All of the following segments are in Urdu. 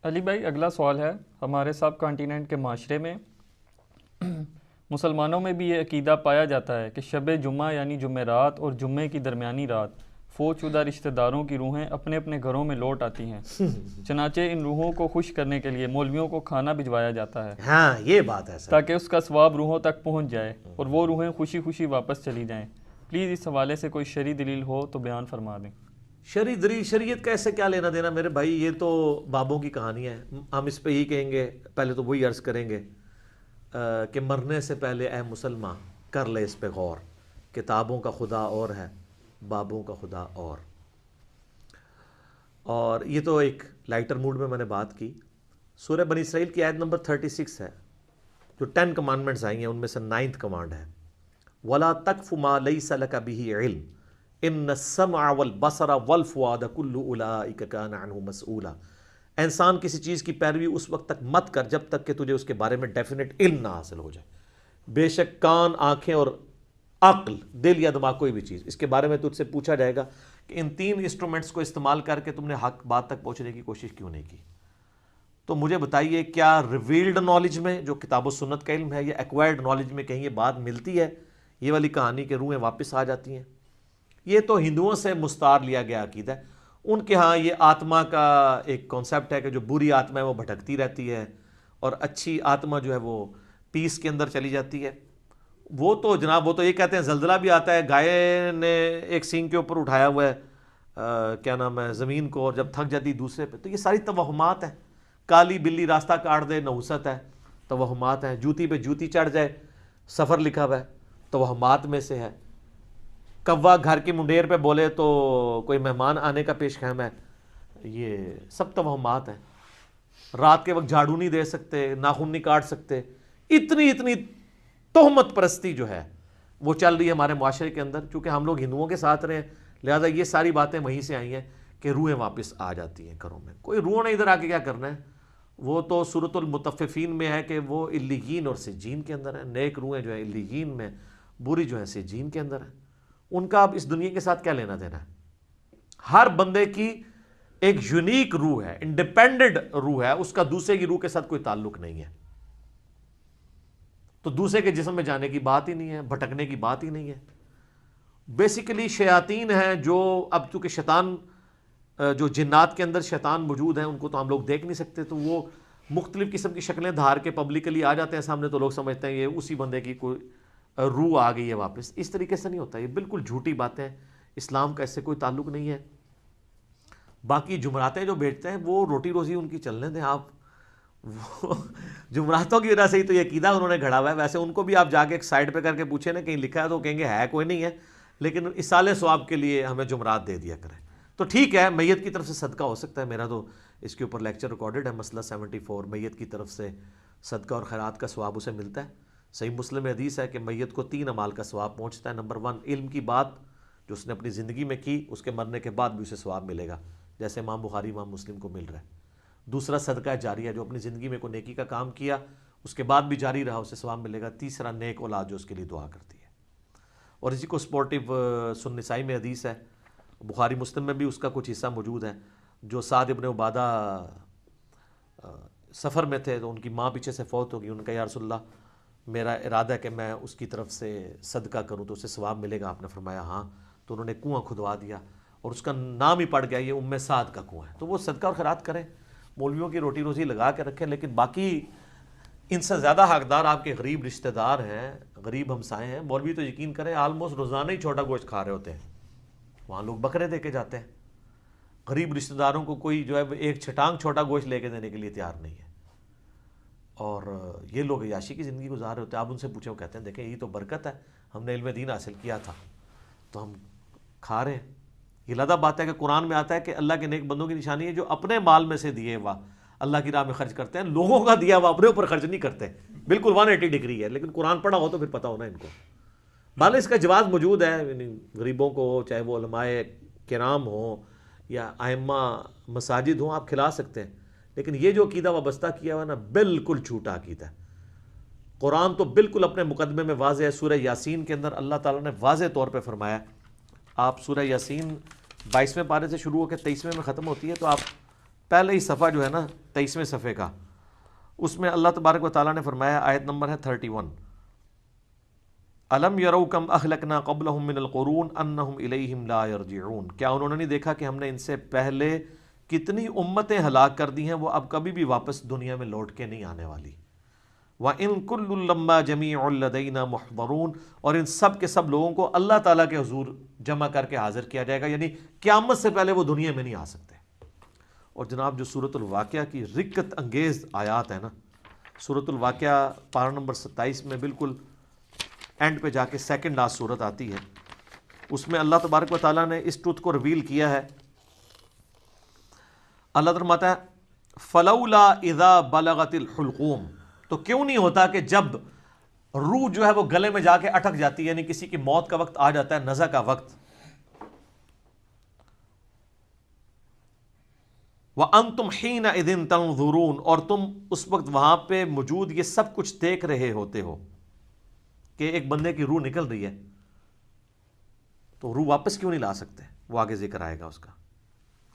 علی بھائی اگلا سوال ہے، ہمارے سب کانٹیننٹ کے معاشرے میں مسلمانوں میں بھی یہ عقیدہ پایا جاتا ہے کہ شب جمعہ یعنی جمعرات اور جمعے کی درمیانی رات فوت شدہ رشتہ داروں کی روحیں اپنے اپنے گھروں میں لوٹ آتی ہیں، چنانچہ ان روحوں کو خوش کرنے کے لیے مولویوں کو کھانا بھجوایا جاتا ہے ہاں یہ بات ہے سر، تاکہ اس کا ثواب روحوں تک پہنچ جائے اور وہ روحیں خوشی خوشی واپس چلی جائیں۔ پلیز اس حوالے سے کوئی شرعی دلیل ہو تو بیان فرما دیں۔ شرعی دلیل شریعت کا ایسے کیا لینا دینا میرے بھائی، یہ تو بابوں کی کہانی ہے۔ ہم اس پہ یہی کہیں گے، پہلے تو وہی عرض کریں گے کہ مرنے سے پہلے اے مسلمان کر لے اس پہ غور، کتابوں کا خدا اور ہے، بابوں کا خدا اور یہ تو ایک لائٹر موڈ میں نے بات کی۔ سورہ بنی اسرائیل کی آیت نمبر 36 ہے، جو 10 کمانڈمنٹس آئی ہیں ان میں سے 9th کمانڈ ہے، وَلَا تَقْفُ مَا لَيْسَ لَكَ بِهِ عِلْمٌ ان السمع والبصر والفؤاد كل اولئک کان عنہ مسئولا۔ انسان کسی چیز کی پیروی اس وقت تک مت کر جب تک کہ تجھے اس کے بارے میں ڈیفینیٹ علم نہ حاصل ہو جائے۔ بے شک کان، آنکھیں اور عقل، دل یا دماغ، کوئی بھی چیز، اس کے بارے میں تجھ سے پوچھا جائے گا کہ ان 3 انسٹرومنٹس کو استعمال کر کے تم نے حق بات تک پہنچنے کی کوشش کیوں نہیں کی۔ تو مجھے بتائیے، کیا ریویلڈ نالج میں جو کتاب و سنت کا علم ہے یا ایکوائرڈ نالج میں کہیں یہ بات ملتی ہے، یہ والی کہانی کہ روحیں واپس آ جاتی ہیں؟ یہ تو ہندوؤں سے مستعار لیا گیا عقیدہ ہے۔ ان کے ہاں یہ آتما کا ایک کانسیپٹ ہے کہ جو بری آتما ہے وہ بھٹکتی رہتی ہے اور اچھی آتما جو ہے وہ پیس کے اندر چلی جاتی ہے۔ وہ تو جناب، وہ تو یہ کہتے ہیں زلزلہ بھی آتا ہے، گائے نے ایک سینگ کے اوپر اٹھایا ہوا ہے کیا نام ہے زمین کو، اور جب تھک جاتی دوسرے پہ۔ تو یہ ساری توہمات ہیں۔ کالی بلی راستہ کاٹ دے، نحوست ہے، توہمات ہیں۔ جوتی پہ جوتی چڑھ جائے، سفر لکھا ہوا ہے، توہمات میں سے ہے۔ کوا گھر کی منڈیر پہ بولے تو کوئی مہمان آنے کا پیش خیم ہے، یہ سب توہمات ہیں۔ رات کے وقت جھاڑو نہیں دے سکتے، ناخن نہیں کاٹ سکتے، اتنی تہمت پرستی جو ہے وہ چل رہی ہے ہمارے معاشرے کے اندر۔ چونکہ ہم لوگ ہندوؤں کے ساتھ رہے ہیں، لہٰذا یہ ساری باتیں وہیں سے آئی ہیں کہ روحیں واپس آ جاتی ہیں گھروں میں۔ کوئی روح نے ادھر آ کے کیا کرنا ہے، وہ تو سورۃ المطففین میں ہے کہ وہ علیین اور سجین کے اندر ہیں۔ نیک روحیں جو ہیں علیین میں، بری جو ہیں سجین کے اندر ہیں۔ ان کا اب اس دنیا کے ساتھ کیا لینا دینا ہے؟ ہر بندے کی ایک یونیک روح ہے، انڈیپینڈنٹ روح ہے، اس کا دوسرے کی روح کے ساتھ کوئی تعلق نہیں ہے۔ تو دوسرے کے جسم میں جانے کی بات ہی نہیں ہے، بھٹکنے کی بات ہی نہیں ہے۔ بیسیکلی شیاطین ہیں جو اب چونکہ شیطان جو جنات کے اندر شیطان موجود ہیں ان کو تو ہم لوگ دیکھ نہیں سکتے، تو وہ مختلف قسم کی شکلیں دھار کے پبلکلی آ جاتے ہیں سامنے، تو لوگ سمجھتے ہیں یہ اسی بندے کی کوئی روح آ گئی ہے واپس۔ اس طریقے سے نہیں ہوتا، یہ بالکل جھوٹی باتیں، اسلام کا اس سے کوئی تعلق نہیں ہے۔ باقی جمعراتیں جو بیچتے ہیں وہ روٹی روزی ان کی چلنے دیں آپ، وہ جمعراتوں کی وجہ سے ہی تو یہ عقیدہ انہوں نے گھڑا ہوا ہے۔ ویسے ان کو بھی آپ جا کے ایک سائڈ پہ کر کے پوچھیں نا کہیں لکھا ہے تو کہیں گے ہے کوئی نہیں ہے، لیکن اصالِ ثواب کے لیے ہمیں جمعرات دے دیا کریں۔ تو ٹھیک ہے، میت کی طرف سے صدقہ ہو سکتا ہے، میرا تو اس کے اوپر لیکچر ریکارڈڈ ہے، مسئلہ 74، میت کی طرف سے صدقہ اور خیرات کا ثواب اسے ملتا ہے۔ صحیح مسلم میں حدیث ہے کہ میت کو 3 اعمال کا ثواب پہنچتا ہے۔ نمبر 1، علم کی بات جو اس نے اپنی زندگی میں کی، اس کے مرنے کے بعد بھی اسے ثواب ملے گا، جیسے امام بخاری امام مسلم کو مل رہا ہے۔ دوسرا صدقہ جاریہ، جو اپنی زندگی میں کوئی نیکی کا کام کیا اس کے بعد بھی جاری رہا، اسے ثواب ملے گا۔ تیسرا، نیک اولاد جو اس کے لیے دعا کرتی ہے۔ اور اسی کو سپورٹیو سنن نسائی میں حدیث ہے، بخاری مسلم میں بھی اس کا کچھ حصہ موجود ہے، جو سعد ابن عبادہ سفر میں تھے تو ان کی ماں پیچھے سے فوت ہو گئی، ان کا یا رسول اللہ میرا ارادہ ہے کہ میں اس کی طرف سے صدقہ کروں تو اسے ثواب ملے گا۔ آپ نے فرمایا ہاں، تو انہوں نے کنواں کھدوا دیا اور اس کا نام ہی پڑ گیا، یہ ام سعد کا کنواں ہے۔ تو وہ صدقہ اور خیرات کریں، مولویوں کی روٹی روزی لگا کے رکھیں، لیکن باقی ان سے زیادہ حقدار آپ کے غریب رشتہ دار ہیں، غریب ہمسائے ہیں۔ مولوی تو یقین کریں آلموسٹ روزانہ ہی چھوٹا گوشت کھا رہے ہوتے ہیں، وہاں لوگ بکرے دے کے جاتے ہیں۔ غریب رشتہ داروں کو کوئی جو ہے ایک چھٹانگ چھوٹا گوشت لے کے دینے کے لیے تیار نہیں ہے، اور یہ لوگ عیاشی کی زندگی گزار رہے ہوتے ہیں۔ آپ ان سے پوچھیں، وہ کہتے ہیں دیکھیں یہ تو برکت ہے، ہم نے علم دین حاصل کیا تھا تو ہم کھا رہے ہیں۔ یہ لادہ بات ہے کہ قرآن میں آتا ہے کہ اللہ کے نیک بندوں کی نشانی ہے جو اپنے مال میں سے دیے ہوا اللہ کی راہ میں خرچ کرتے ہیں، لوگوں کا دیا ہوا اپنے اوپر خرچ نہیں کرتے۔ بالکل 180 ڈگری ہے، لیکن قرآن پڑھا ہو تو پھر پتہ ہونا ان کو۔ بھالے اس کا جواز موجود ہے، یعنی غریبوں کو، چاہے وہ علماء کرام ہوں یا ائمہ مساجد ہوں، آپ کھلا سکتے ہیں، لیکن یہ جو عقیدہ وابستہ کیا ہوا ہے نا، بالکل جھوٹا عقیدہ ہے۔ قرآن تو بالکل اپنے مقدمے میں واضح ہے۔ سورہ یاسین کے اندر اللہ تعالیٰ نے واضح طور پہ فرمایا، آپ سورہ یاسین 22ویں پارے سے شروع ہو کے 23ویں میں ختم ہوتی ہے، تو آپ پہلے ہی صفحہ جو ہے نا 23ویں صفحے کا، اس میں اللہ تبارک و تعالیٰ نے فرمایا، آیت نمبر ہے 31، الم یروا کم اہلکنا قبلہم من القرون انہم الیہم لا یرجعون، کیا انہوں نے نہیں دیکھا کہ ہم نے ان سے پہلے کتنی امتیں ہلاک کر دی ہیں، وہ اب کبھی بھی واپس دنیا میں لوٹ کے نہیں آنے والی۔ وَإِن كُلٌّ لَمَّا جَمِيعٌ لَدَيْنَا مُحْضَرُونَ، اور ان سب کے سب لوگوں کو اللہ تعالیٰ کے حضور جمع کر کے حاضر کیا جائے گا، یعنی قیامت سے پہلے وہ دنیا میں نہیں آ سکتے۔ اور جناب جو سورۃ الواقعہ کی رقت انگیز آیات ہے نا، سورۃ الواقعہ پارہ نمبر 27 میں بالکل اینڈ پہ جا کے سیکنڈ لاسٹ سورت آتی ہے، اس میں اللہ تبارک و تعالیٰ نے اس ٹروتھ کو ریویل کیا ہے۔ اللہ فرماتا ہے فلولا اذا بلغت الحلقوم، تو کیوں نہیں ہوتا کہ جب روح جو ہے وہ گلے میں جا کے اٹک جاتی ہے، یعنی کسی کی موت کا وقت آ جاتا ہے، نزع کا وقت، وَأَنْتُمْ حِينَئِذٍ تَنْظُرُونَ، اور تم اس وقت وہاں پہ موجود یہ سب کچھ دیکھ رہے ہوتے ہو کہ ایک بندے کی روح نکل رہی ہے، تو روح واپس کیوں نہیں لا سکتے؟ وہ آگے ذکر آئے گا اس کا،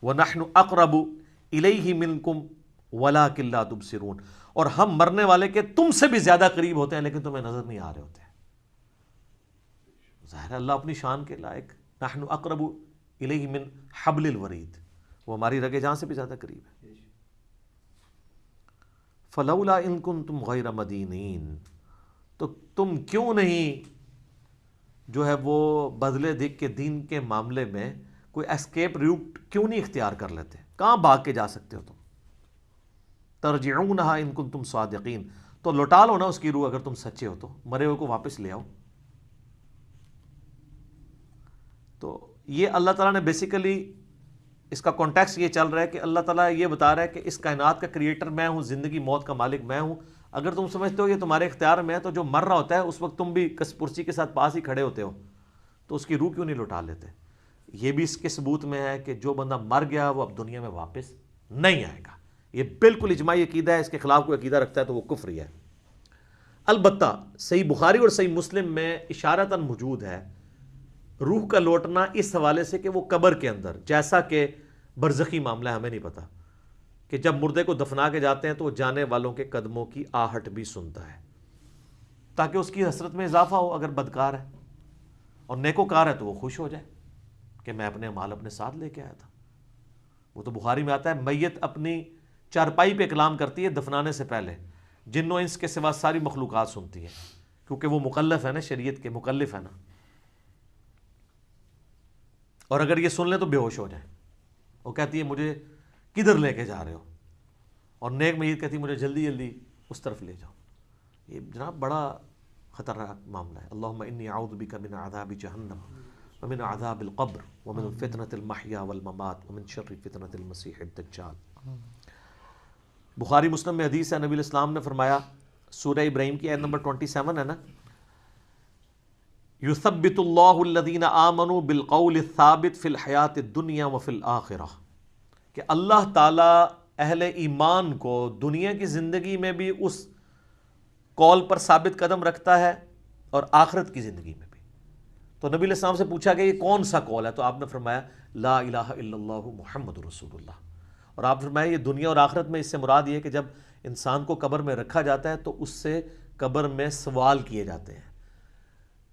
وَنَحْنُ أَقْرَبُ إِلَيْهِ مِنْكُمْ وَلَكِنْ لَا تُبْصِرُونَ، اور ہم مرنے والے کے تم سے بھی زیادہ قریب ہوتے ہیں لیکن تمہیں نظر نہیں آ رہے ہوتے۔ ظاہر ہے اللہ اپنی شان کے لائق، نحن اقرب الیہ من حبل الورید، وہ ہماری رگے جان سے بھی زیادہ قریب ہے۔ فلولا ان کنتم غیر مدینین، تو تم کیوں نہیں جو ہے وہ بدلے دکھ کے دین کے معاملے میں کوئی اسکیپ روٹ کیوں نہیں اختیار کر لیتے؟ کہاں بھاگ کے جا سکتے ہو تم؟ ترجعونہا ان کنتم صادقین، تو لوٹا لو نا اس کی روح اگر تم سچے ہو، تو مرے ہوئے کو واپس لے آؤ۔ تو یہ اللہ تعالیٰ نے بیسیکلی اس کا کانٹیکسٹ یہ چل رہا ہے کہ اللہ تعالیٰ یہ بتا رہا ہے کہ اس کائنات کا کریٹر میں ہوں، زندگی موت کا مالک میں ہوں، اگر تم سمجھتے ہو یہ تمہارے اختیار میں ہے تو جو مر رہا ہوتا ہے اس وقت تم بھی کس پرسی کے ساتھ پاس ہی کھڑے ہوتے ہو، تو اس کی روح کیوں نہیں لوٹا لیتے؟ یہ بھی اس کے ثبوت میں ہے کہ جو بندہ مر گیا وہ اب دنیا میں واپس نہیں آئے گا۔ یہ بالکل اجماعی عقیدہ ہے، اس کے خلاف کوئی عقیدہ رکھتا ہے تو وہ کفری ہے۔ البتہ صحیح بخاری اور صحیح مسلم میں اشارتاً موجود ہے روح کا لوٹنا اس حوالے سے کہ وہ قبر کے اندر، جیسا کہ برزخی معاملہ ہے، ہمیں نہیں پتا کہ جب مردے کو دفنا کے جاتے ہیں تو وہ جانے والوں کے قدموں کی آہٹ بھی سنتا ہے، تاکہ اس کی حسرت میں اضافہ ہو اگر بدکار ہے، اور نیکوکار ہے تو وہ خوش ہو جائے کہ میں اپنے مال اپنے ساتھ لے کے آیا تھا۔ وہ تو بخاری میں آتا ہے میت اپنی چارپائی پہ کلام کرتی ہے دفنانے سے پہلے، جن و انس کے سوا ساری مخلوقات سنتی ہے، کیونکہ وہ مکلف ہے نا، شریعت کے مکلف ہے نا، اور اگر یہ سن لیں تو بے ہوش ہو جائیں۔ وہ کہتی ہے مجھے کدھر لے کے جا رہے ہو، اور نیک میت کہتی ہے مجھے جلدی جلدی اس طرف لے جاؤ۔ یہ جناب بڑا خطرناک معاملہ ہے۔ اللہم انی اعوذ بک من عذاب جہنم ومن عذاب القبر ومن فتنة المحیا والممات ومن شر فتنة المسیح الدجال۔ بخاری مسلم میں حدیث ہے، نبی علیہ السلام نے فرمایا، سورہ ابراہیم کی آیت نمبر 27 ہے نا، یثبت اللہ الذین آمنوا بالقول الثابت فی الحیات الدنیا وفی الآخرہ، کہ اللہ تعالیٰ اہل ایمان کو دنیا کی زندگی میں بھی اس قول پر ثابت قدم رکھتا ہے اور آخرت کی زندگی میں بھی۔ تو نبی علیہ السلام سے پوچھا کہ یہ کون سا قول ہے، تو آپ نے فرمایا لا الہ الا اللہ محمد رسول اللہ، اور آپ نے فرمایا یہ دنیا اور آخرت میں اس سے مراد یہ ہے کہ جب انسان کو قبر میں رکھا جاتا ہے تو اس سے قبر میں سوال کیے جاتے ہیں،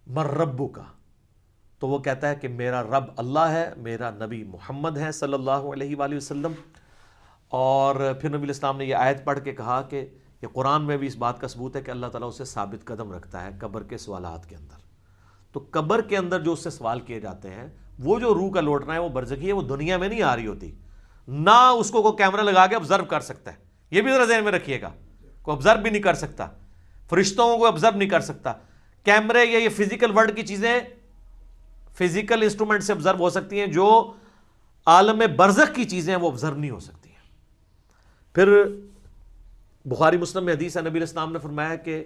من ربک کا، تو وہ کہتا ہے کہ میرا رب اللہ ہے، میرا نبی محمد ہے صلی اللہ علیہ وآلہ وسلم۔ اور پھر نبی علیہ السلام نے یہ آیت پڑھ کے کہا کہ یہ قرآن میں بھی اس بات کا ثبوت ہے کہ اللہ تعالیٰ اسے ثابت قدم رکھتا ہے قبر کے سوالات کے اندر۔ تو قبر کے اندر جو اس سے سوال کیے جاتے ہیں، وہ جو روح کا لوٹنا ہے وہ برزخی ہے، وہ دنیا میں نہیں آ رہی ہوتی، نہ اس کو کوئی کیمرہ لگا کے آبزرو کر سکتا ہے، یہ بھی ذرا ذہن میں رکھیے گا، کوئی آبزرو بھی نہیں کر سکتا، فرشتوں کو آبزرو نہیں کر سکتا۔ کیمرے یا یہ فزیکل ورلڈ کی چیزیں فزیکل انسٹرومنٹ سے آبزرو ہو سکتی ہیں، جو عالم برزخ کی چیزیں وہ آبزرو نہیں ہو سکتی ہیں۔ پھر بخاری مسلم میں حدیث ہے، نبی علیہ السلام نے فرمایا کہ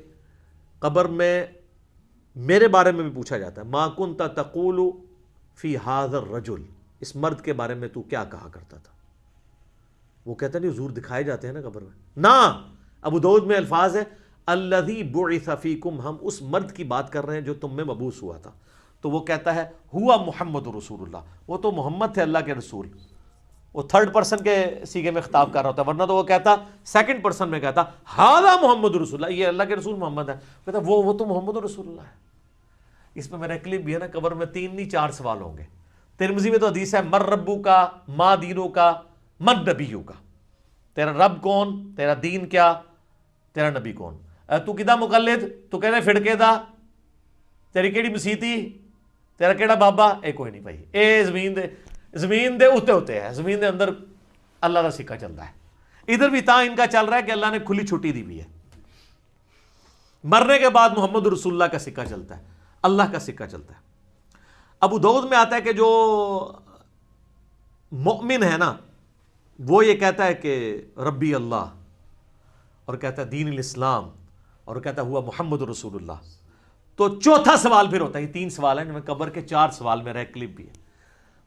قبر میں میرے بارے میں بھی پوچھا جاتا ہے، ما کنت تقول فی ھذا الرجل، اس مرد کے بارے میں تو کیا کہا کرتا تھا؟ وہ کہتا نہیں حضور دکھائے جاتے ہیں نا قبر میں، نہ، ابو داؤد میں الفاظ ہے الذی بعث فیکم، ہم اس مرد کی بات کر رہے ہیں جو تم میں مبعوث ہوا تھا۔ تو وہ کہتا ہے ہوا محمد رسول اللہ، وہ تو محمد تھے اللہ کے رسول۔ وہ تھرڈ پرسن کے سیغے میں خطاب کر رہا ہوتا ہے، ورنہ تو وہ کہتا سیکنڈ پرسن میں کہتا ہذا محمد رسول اللہ، یہ اللہ کے رسول محمد ہے، کہتا وہ تو محمد رسول اللہ ہے۔ اس میں میرا کلپ بھی ہے نا، قبر میں 3 نہیں 4 سوال ہوں گے۔ ترمذی میں تو حدیث ہے مر ربو کا، ما دینو کا، من نبیو کا، تیرا رب کون، تیرا دین کیا، تیرا نبی کون، تو کدا مقلد، تو کہنے فڑکے دا، تیری کیڑی مسیتی، تیرا کیڑا بابا، اے کوئی نہیں بھائی، اے زمین دے اتے ہوتے ہیں، زمین دے اندر اللہ کا سکہ چلتا ہے۔ ادھر بھی ان کا چل رہا ہے کہ اللہ نے کھلی چھٹی دی بھی ہے، مرنے کے بعد محمد رسول اللہ کا سکہ چلتا ہے، اللہ کا سکہ چلتا ہے۔ ابو داؤد میں آتا ہے کہ جو مؤمن ہے نا وہ یہ کہتا ہے کہ ربی اللہ، اور کہتا ہے دین الاسلام، اور کہتا ہے ہوا محمد رسول اللہ۔ تو چوتھا سوال پھر ہوتا ہے، یہ 3 سوال ہیں، میں قبر کے 4 سوال میرا ایک کلپ بھی ہے۔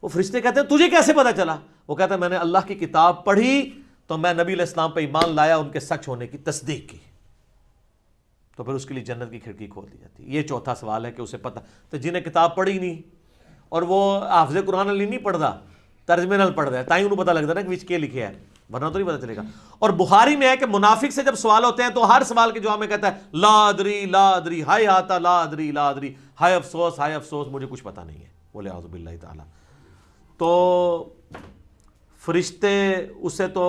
وہ فرشتے کہتے ہیں تجھے کیسے پتا چلا؟ وہ کہتا ہے میں نے اللہ کی کتاب پڑھی تو میں نبی علیہ السلام پہ ایمان لایا، ان کے سچ ہونے کی تصدیق کی، تو پھر اس کے لیے جنت کی کھڑکی کھول دی جاتی ہے۔ یہ چوتھا سوال ہے کہ اسے پتہ، تو جنہیں کتاب پڑھی نہیں اور وہ حافظ قرآن علی نہیں پڑھتا، ترجمے نال پڑھ رہا ہے، تائیں انہوں پتہ لگتا ہے نا کہ وچ کے لکھے ہے، ورنہ تو نہیں پتہ چلے گا۔ اور بخاری میں ہے کہ منافق سے جب سوال ہوتے ہیں تو ہر سوال کے جواب میں کہتا ہے لا ادری لا ادری، ہائے آتا لا ادری لا ادری، ہائے افسوس مجھے کچھ پتہ نہیں ہے، بولے اعوذ باللہ تعالی۔ تو فرشتے اسے تو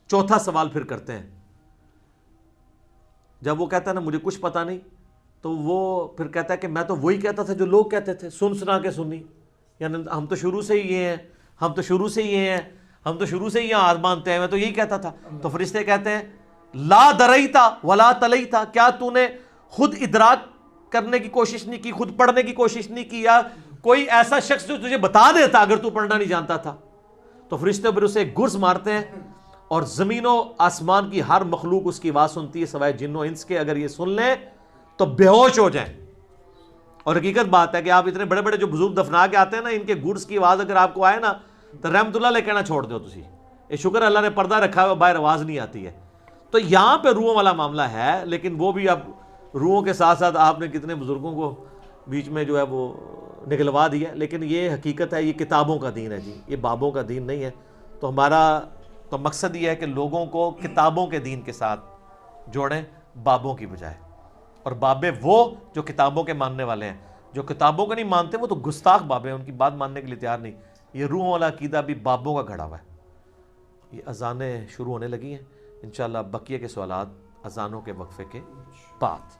چوتھا سوال پھر کرتے ہیں، جب وہ کہتا ہے نا مجھے کچھ پتہ نہیں، تو وہ پھر کہتا ہے کہ میں تو وہی کہتا تھا جو لوگ کہتے تھے، سنا کے سنی، یعنی ہم تو شروع سے ہی یہ ہیں، ہم تو شروع سے ہی یہاں ہاتھ مانتے ہیں، میں تو یہی کہتا تھا۔ تو فرشتے کہتے ہیں لا دریتا ولا تلیتا، کیا تو نے خود ادراک کرنے کی کوشش نہیں کی، خود پڑھنے کی کوشش نہیں کی، یا کوئی ایسا شخص جو تجھے بتا دیتا اگر تو پڑھنا نہیں جانتا تھا؟ تو فرشتے پھر اسے گرز مارتے ہیں، اور زمین و آسمان کی ہر مخلوق اس کی آواز سنتی ہے سوائے جن و انس کے، اگر یہ سن لیں تو بے ہوش ہو جائیں۔ اور حقیقت بات ہے کہ آپ اتنے بڑے بڑے جو بزرگ دفنا کے آتے ہیں نا، ان کے گرز کی آواز اگر آپ کو آئے نا تو رحمت اللہ علیہ کہنا چھوڑ دو تسی، یہ شکر اللہ نے پردہ رکھا ہے، باہر آواز نہیں آتی ہے۔ تو یہاں پہ روحوں والا معاملہ ہے، لیکن وہ بھی اب روحوں کے ساتھ ساتھ آپ نے کتنے بزرگوں کو بیچ میں جو ہے وہ نکلوا دیا، لیکن یہ حقیقت ہے، یہ کتابوں کا دین ہے جی، یہ بابوں کا دین نہیں ہے۔ تو ہمارا تو مقصد یہ ہے کہ لوگوں کو کتابوں کے دین کے ساتھ جوڑیں بابوں کی بجائے، اور بابے وہ جو کتابوں کے ماننے والے ہیں، جو کتابوں کو نہیں مانتے وہ تو گستاخ بابے ہیں، ان کی بات ماننے کے لیے تیار نہیں۔ یہ روحوں والا عقیدہ بھی بابوں کا گھڑا ہوا ہے۔ یہ اذانیں شروع ہونے لگی ہیں، انشاءاللہ بقیہ کے سوالات اذانوں کے وقفے کے بعد۔